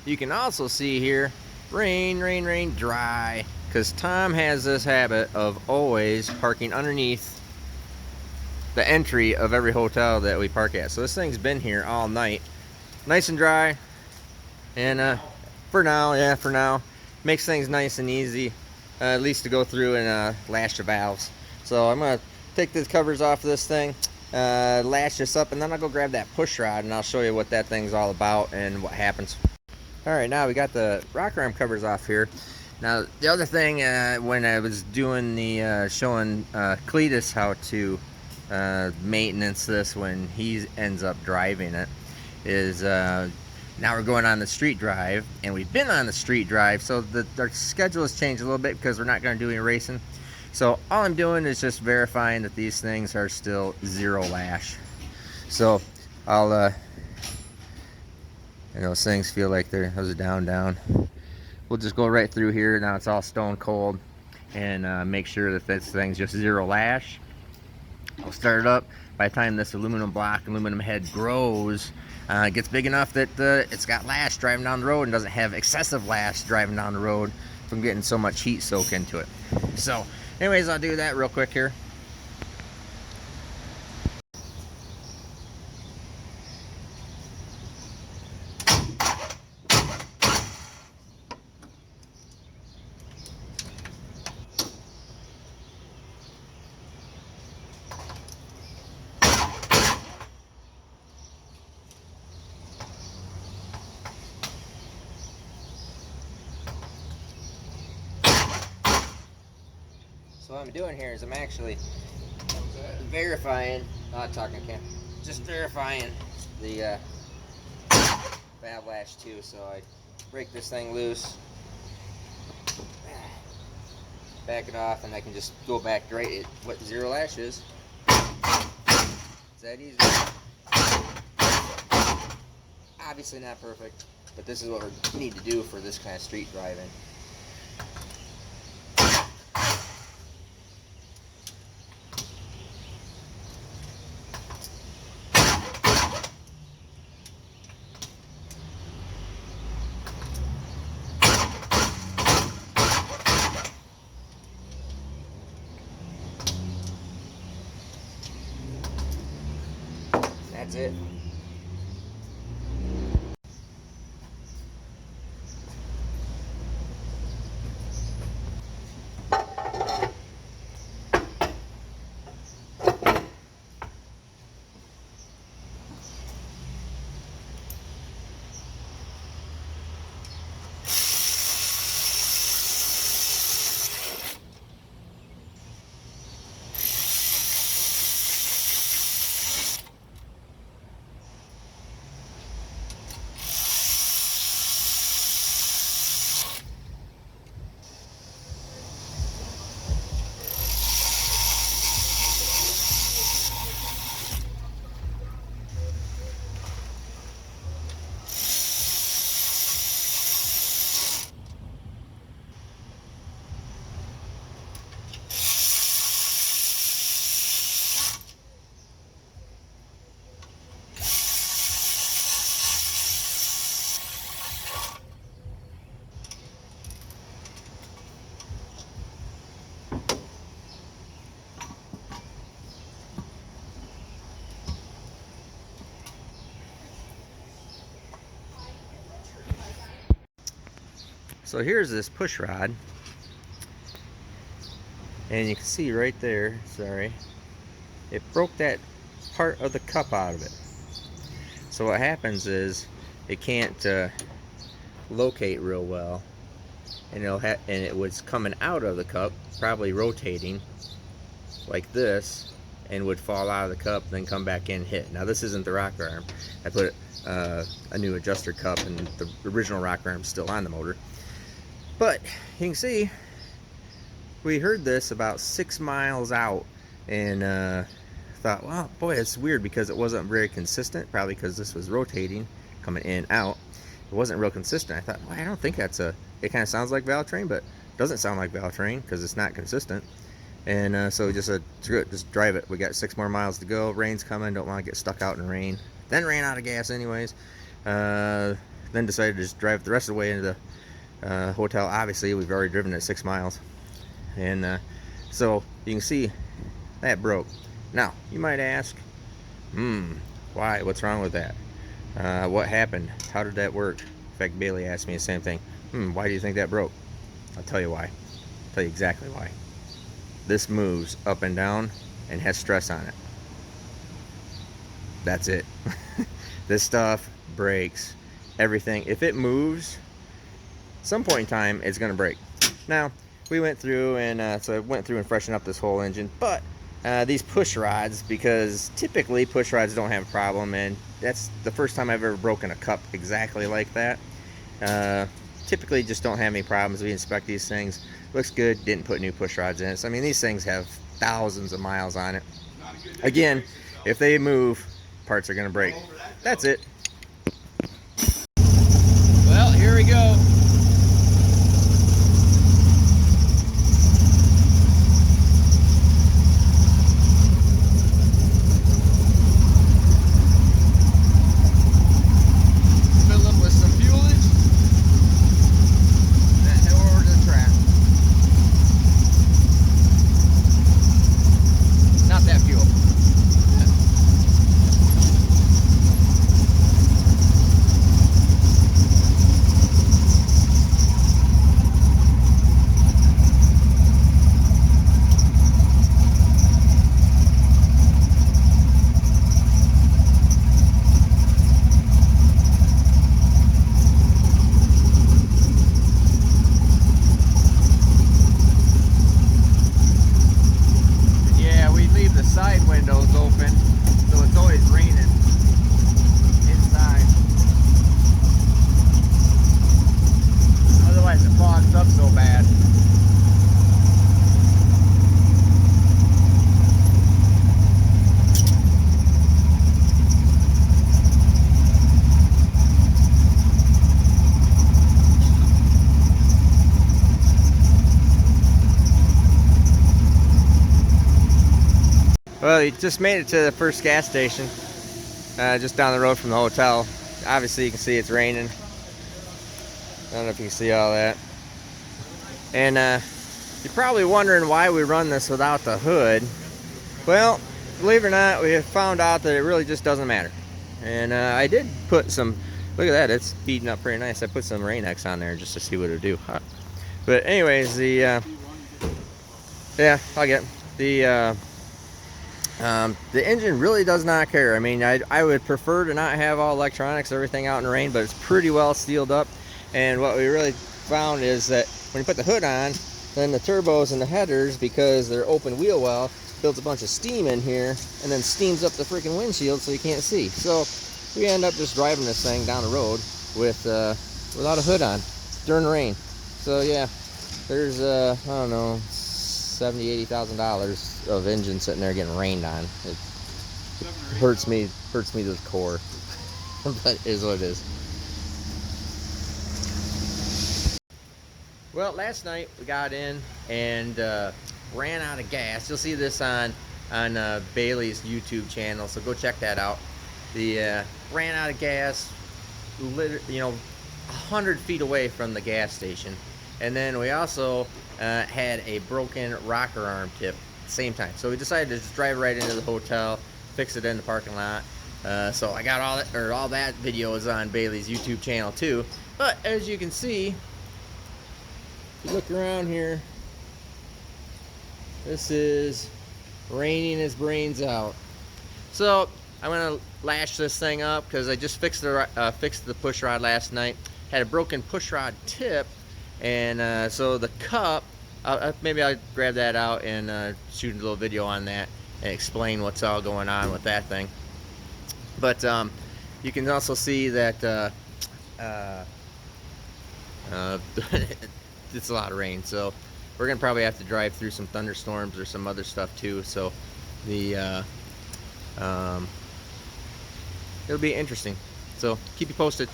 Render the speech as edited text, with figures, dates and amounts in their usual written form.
You can also see here, rain, rain, rain, dry. Because Tom has this habit of always parking underneath the entry of every hotel that we park at. So this thing's been here all night. Nice and dry. And for now, yeah, for now. Makes things nice and easy. At least to go through and lash the valves. So I'm going to take the covers off of this thing. Lash this up, and then I'll go grab that push rod and I'll show you what that thing's all about and what happens. Alright, now we got the rocker arm covers off here. Now the other thing, when I was doing the showing Cletus how to maintenance this when he ends up driving it, is now we're going on the street drive, and we've been on the street drive, so our schedule has changed a little bit because we're not going to do any racing. So all I'm doing is just verifying that these things are still zero lash. So I'll, and those things feel like those are down. We'll just go right through here. Now it's all stone cold, and make sure that this thing's just zero lash. I'll start it up. By the time this aluminum head grows, it gets big enough that it's got lash driving down the road and doesn't have excessive lash driving down the road from getting so much heat soak into it. So anyways, I'll do that real quick here. So what I'm doing here is I'm actually verifying, not talking to camera, just verifying the valve lash too. So I break this thing loose, back it off, and I can just go back right at what zero lash is. It's that easy. Obviously not perfect, but this is what we need to do for this kind of street driving. That's it. So here's this push rod, and you can see right there, sorry, it broke that part of the cup out of it. So what happens is it can't locate real well, and it was coming out of the cup, probably rotating like this, and would fall out of the cup, then come back in and hit. Now this isn't the rocker arm. I put a new adjuster cup, and the original rocker arm is still on the motor. But you can see we heard this about 6 miles out, and thought, well, boy, it's weird because it wasn't very consistent, probably because this was rotating, coming in and out. It wasn't real consistent. I thought, well, I don't think that's it kind of sounds like valve train, but it doesn't sound like valve train because it's not consistent. And so we just said, screw it, just drive it. We got 6 more miles to go. Rain's coming, don't want to get stuck out in rain. Then ran out of gas anyways. then decided to just drive the rest of the way into the hotel. Obviously, we've already driven it 6 miles, and so you can see that broke. Now you might ask, why? What's wrong with that? What happened? How did that work? In fact, Bailey asked me the same thing. Why do you think that broke? I'll tell you why. I'll tell you exactly why. This moves up and down and has stress on it. That's it. This stuff breaks everything. If it moves, some point in time, it's going to break. Now, we went through and so I went through and freshened up this whole engine, but these push rods, because typically push rods don't have a problem, and that's the first time I've ever broken a cup exactly like that. Typically just don't have any problems. We inspect these things. Looks good. Didn't put new push rods in it. So, I mean, these things have thousands of miles on it. Again, if they move, parts are going to break. That's it. Well, here we go. Fill up with some fuelage. Then head over to the track. Not that fuel. Side windows open, so it's always raining inside. Otherwise it fogs up so bad. Well, you just made it to the first gas station, just down the road from the hotel. Obviously, you can see it's raining. I don't know if you can see all that. And you're probably wondering why we run this without the hood. Well, believe it or not, we have found out that it really just doesn't matter. And I did put some, look at that, it's feeding up pretty nice. I put some Rain-X on there just to see what it would do. But anyways, yeah, I'll get the engine really does not care. I mean, I would prefer to not have all electronics, everything out in the rain, but it's pretty well sealed up. And what we really found is that when you put the hood on, then the turbos and the headers, because they're open wheel well, builds a bunch of steam in here and then steams up the freaking windshield so you can't see. So we end up just driving this thing down the road with without a hood on during the rain. So yeah, there's I don't know, $70,000-$80,000 of engine sitting there getting rained on. It hurts me to the core. But it is what it is. Well, last night we got in and ran out of gas. You'll see this on Bailey's YouTube channel, so go check that out. The ran out of gas, 100 feet away from the gas station, and then we also had a broken rocker arm tip at the same time. So we decided to just drive right into the hotel, fix it in the parking lot. So I got all that video is on Bailey's YouTube channel too. But as you can see, if you look around here, this is raining his brains out. So I'm gonna lash this thing up because I just fixed the push rod last night. Had a broken push rod tip, and so the cup. Maybe I'll grab that out and shoot a little video on that and explain what's all going on with that thing. But you can also see that it's a lot of rain, so we're gonna probably have to drive through some thunderstorms or some other stuff too. So the it'll be interesting. So keep you posted.